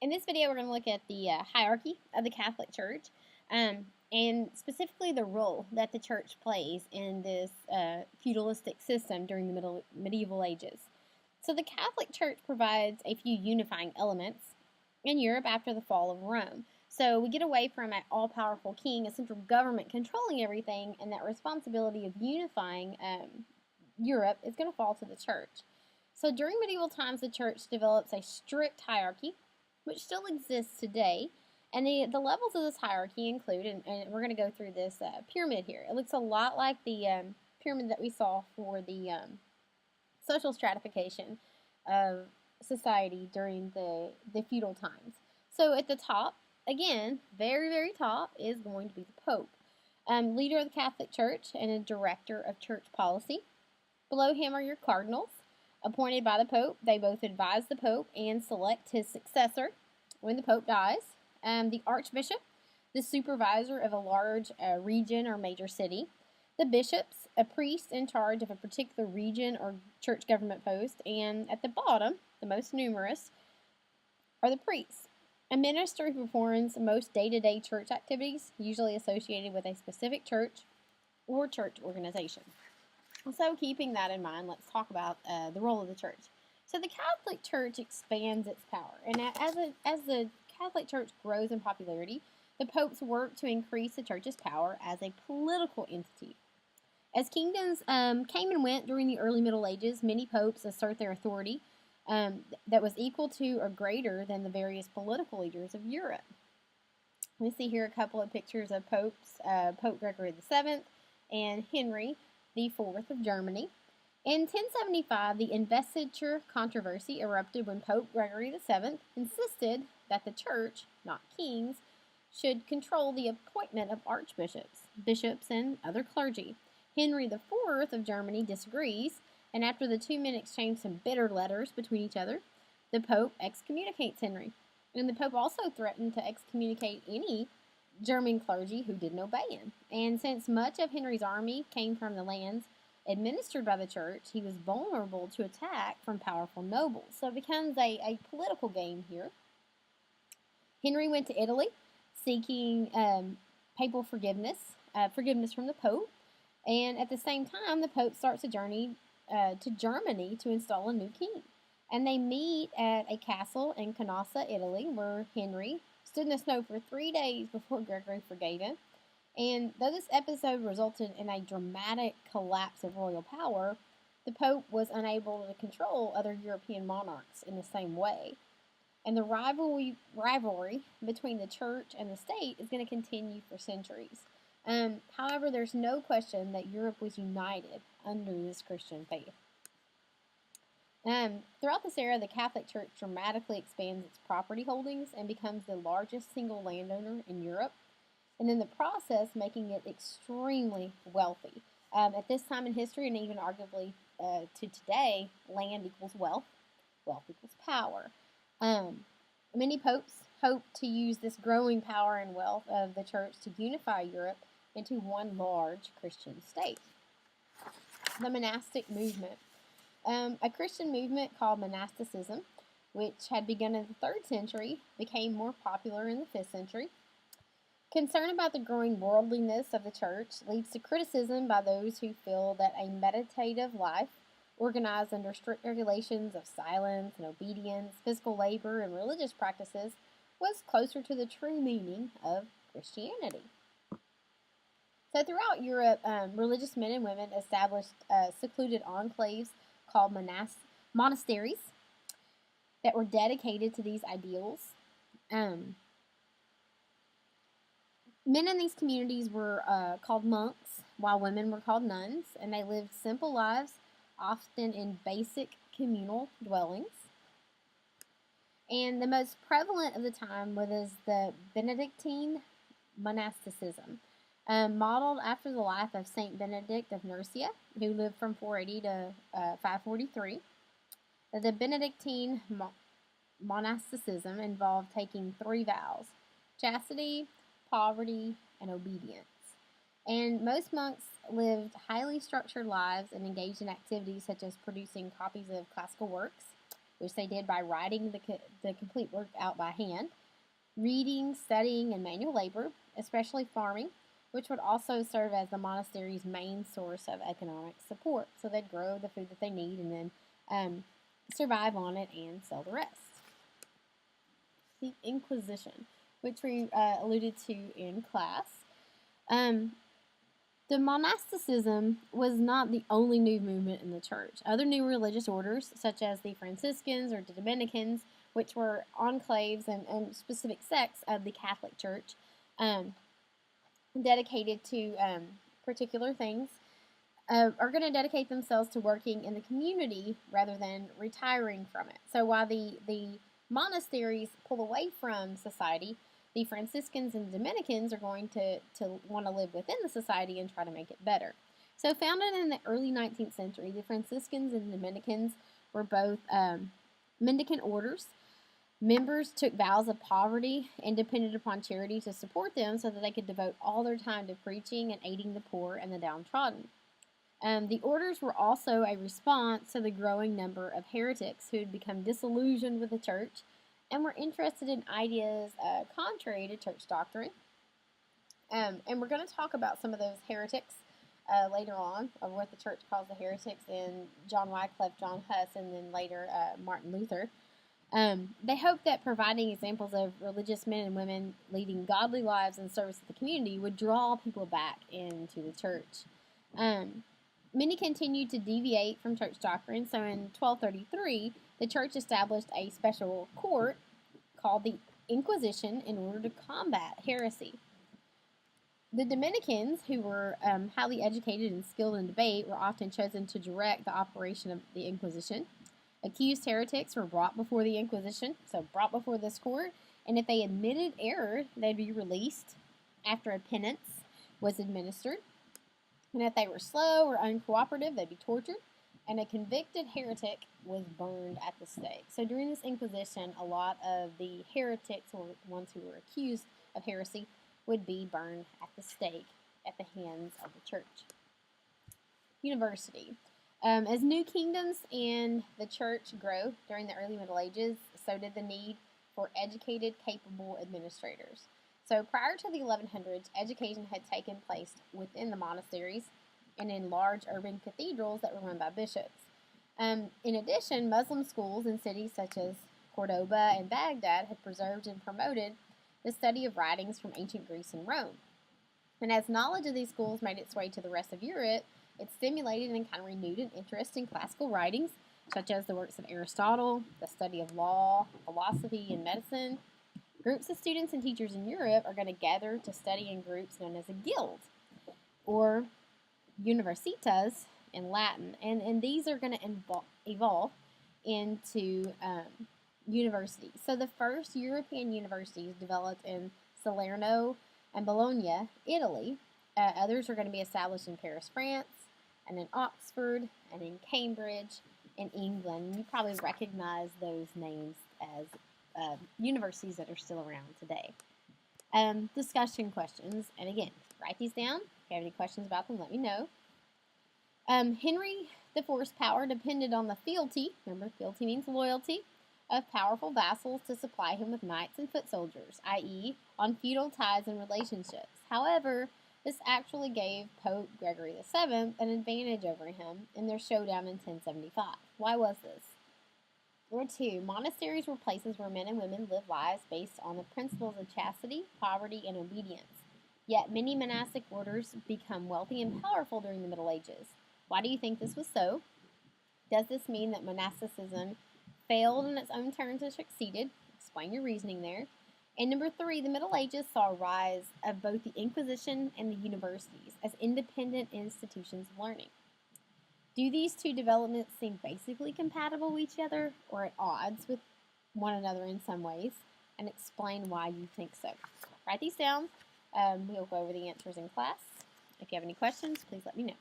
In this video, we're going to look at the hierarchy of the Catholic Church and specifically the role that the church plays in this feudalistic system during the medieval ages. So, the Catholic Church provides a few unifying elements in Europe after the fall of Rome. So, we get away from an all powerful king, a central government controlling everything, and that responsibility of unifying Europe is going to fall to the church. So, during medieval times, the church develops a strict hierarchy which still exists today. And the levels of this hierarchy include, and we're going to go through this pyramid here. It looks a lot like the pyramid that we saw for the social stratification of society during the feudal times. So at the top, again, very, very top, is going to be the Pope, leader of the Catholic Church and a director of church policy. Below him are your cardinals, appointed by the Pope. They both advise the Pope and select his successor when the Pope dies. The Archbishop, the supervisor of a large region or major city. The bishops, a priest in charge of a particular region or church government post. And at the bottom, the most numerous, are the priests, a minister who performs most day-to-day church activities, usually associated with a specific church or church organization. So, keeping that in mind, let's talk about the role of the church. So, the Catholic Church expands its power, and as the Catholic Church grows in popularity, the popes work to increase the church's power as a political entity. As kingdoms came and went during the early Middle Ages, many popes assert their authority that was equal to or greater than the various political leaders of Europe. We see here a couple of pictures of popes, Pope Gregory VII and Henry IV of Germany. In 1075, the investiture controversy erupted when Pope Gregory VII insisted that the church, not kings, should control the appointment of archbishops, bishops, and other clergy. Henry IV of Germany disagrees, and after the two men exchange some bitter letters between each other, the Pope excommunicates Henry. And the Pope also threatened to excommunicate any German clergy who didn't obey him. And since much of Henry's army came from the lands administered by the church, he was vulnerable to attack from powerful nobles. So it becomes a political game here. Henry went to Italy seeking papal forgiveness from the Pope. And at the same time, the Pope starts a journey to Germany to install a new king. And they meet at a castle in Canossa, Italy, where Henry stood in the snow for 3 days before Gregory forgave him. And though this episode resulted in a dramatic collapse of royal power, the Pope was unable to control other European monarchs in the same way. And the rivalry between the church and the state is going to continue for centuries. However, there's no question that Europe was united under this Christian faith. Throughout this era, the Catholic Church dramatically expands its property holdings and becomes the largest single landowner in Europe, and in the process making it extremely wealthy. At this time in history, and even arguably to today, land equals wealth, wealth equals power. Many popes hope to use this growing power and wealth of the church to unify Europe into one large Christian state. The monastic movement. A Christian movement called monasticism, which had begun in the 3rd century, became more popular in the 5th century. Concern about the growing worldliness of the church leads to criticism by those who feel that a meditative life, organized under strict regulations of silence and obedience, physical labor, and religious practices, was closer to the true meaning of Christianity. So throughout Europe, religious men and women established secluded enclaves called monasteries that were dedicated to these ideals. Men in these communities were called monks, while women were called nuns, and they lived simple lives, often in basic communal dwellings. And the most prevalent of the time was the Benedictine monasticism, modeled after the life of Saint Benedict of Nursia, who lived from 480 to 543. The Benedictine monasticism involved taking 3 vows: chastity, poverty, and obedience. And most monks lived highly structured lives and engaged in activities such as producing copies of classical works, which they did by writing the complete work out by hand, reading, studying, and manual labor, especially farming, which would also serve as the monastery's main source of economic support. So they'd grow the food that they need and then survive on it and sell the rest. The Inquisition, which we alluded to in class. The monasticism was not the only new movement in the church. Other new religious orders, such as the Franciscans or the Dominicans, which were enclaves and specific sects of the Catholic Church, dedicated to particular things, are going to dedicate themselves to working in the community rather than retiring from it. So while the monasteries pull away from society, the Franciscans and Dominicans are going to want to live within the society and try to make it better. So founded in the early 19th century, the Franciscans and Dominicans were both mendicant orders. Members took vows of poverty and depended upon charity to support them so that they could devote all their time to preaching and aiding the poor and the downtrodden. The orders were also a response to the growing number of heretics who had become disillusioned with the church and were interested in ideas contrary to church doctrine. And we're going to talk about some of those heretics later on, of what the church calls the heretics, in John Wycliffe, John Huss, and then later Martin Luther. They hoped that providing examples of religious men and women leading godly lives in service to the community would draw people back into the church. Many continued to deviate from church doctrine, so in 1233, the church established a special court called the Inquisition in order to combat heresy. The Dominicans, who were highly educated and skilled in debate, were often chosen to direct the operation of the Inquisition. Accused heretics were brought before the Inquisition, so brought before this court, and if they admitted error, they'd be released after a penance was administered. And if they were slow or uncooperative, they'd be tortured. And a convicted heretic was burned at the stake. So during this Inquisition, a lot of the heretics, or ones who were accused of heresy, would be burned at the stake at the hands of the church. University. As new kingdoms and the church grow during the early Middle Ages, so did the need for educated, capable administrators. So prior to the 1100s, education had taken place within the monasteries and in large urban cathedrals that were run by bishops. In addition, Muslim schools in cities such as Cordoba and Baghdad had preserved and promoted the study of writings from ancient Greece and Rome. And as knowledge of these schools made its way to the rest of Europe, it stimulated and kind of renewed an interest in classical writings, such as the works of Aristotle, the study of law, philosophy, and medicine. Groups of students and teachers in Europe are going to gather to study in groups known as a guild, or universitas in Latin, and these are going to evolve into universities. So the first European universities developed in Salerno and Bologna, Italy. Others are going to be established in Paris, France, and in Oxford, and in Cambridge, in England. You probably recognize those names as universities that are still around today. Discussion questions, and again, write these down. If you have any questions about them, let me know. Henry IV's power depended on the fealty, remember fealty means loyalty, of powerful vassals to supply him with knights and foot soldiers, i.e. on feudal ties and relationships. However, this actually gave Pope Gregory VII an advantage over him in their showdown in 1075. Why was this? Number 2, monasteries were places where men and women lived lives based on the principles of chastity, poverty, and obedience. Yet many monastic orders become wealthy and powerful during the Middle Ages. Why do you think this was so? Does this mean that monasticism failed in its own terms or succeeded? Explain your reasoning there. And number 3, the Middle Ages saw a rise of both the Inquisition and the universities as independent institutions of learning. Do these two developments seem basically compatible with each other or at odds with one another in some ways? And explain why you think so. Write these down. We'll go over the answers in class. If you have any questions, please let me know.